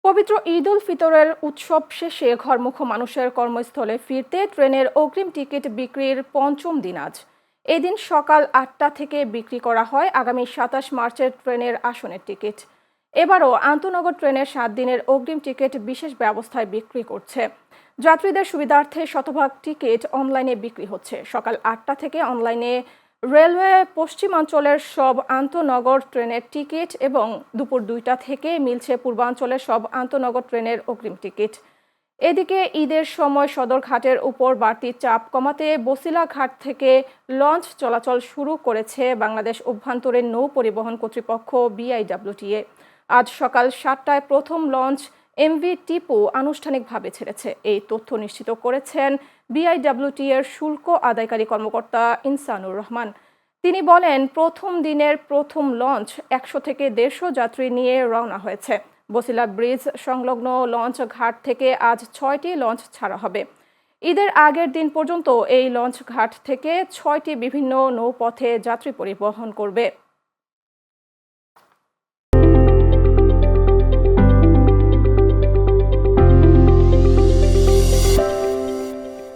পবিত্র ঈদ উল ফিতরের উৎসব শেষে ঘরমুখো মানুষের কর্মস্থলে ফিরতে ট্রেনের অগ্রিম টিকিট বিক্রির পঞ্চম দিন আজ। এদিন সকাল ৮টা থেকে বিক্রি করা হয় আগামী ২৭ মার্চের ট্রেনের আসনের টিকিট। এবারও আন্তনগর ট্রেনের ৭ দিনের অগ্রিম টিকিট বিশেষ ব্যবস্থায় বিক্রি করছে। যাত্রীদের সুবিধার্থে শতভাগ টিকিট অনলাইনে বিক্রি হচ্ছে। সকাল ৮টা থেকে অনলাইনে রেলওয়ে পশ্চিমাঞ্চলের সব আন্তনগর ট্রেনের টিকিট এবং দুপুর ২টা থেকে মিলছে পূর্বাঞ্চলের সব আন্তনগর ট্রেনের অগ্রিম টিকিট। এদিকে ঈদের সময় সদরঘাটের উপর বাড়তি চাপ কমাতে বছিলা ঘাট থেকে লঞ্চ চলাচল শুরু করেছে বাংলাদেশ অভ্যন্তরীণ নৌ পরিবহন কর্তৃপক্ষ বিআইডব্লিউটিএ। আজ সকাল ৭টায় প্রথম লঞ্চ এমভি টিপু আনুষ্ঠানিকভাবে ছেড়েছে। এই তথ্য নিশ্চিত করেছেন বিআইডব্লিউটিএর শুল্ক আদায়কারী কর্মকর্তা ইনসানুর রহমান। তিনি বলেন, প্রথম দিনের প্রথম লঞ্চ ১০০ থেকে ১৫০ যাত্রী নিয়ে রওনা হয়েছে। বছিলা ব্রিজ সংলগ্ন লঞ্চ ঘাট থেকে আজ ৬টি লঞ্চ ছাড়া হবে। ঈদের আগের দিন পর্যন্ত এই লঞ্চ ঘাট থেকে ৬টি বিভিন্ন নৌপথে যাত্রী পরিবহন করবে।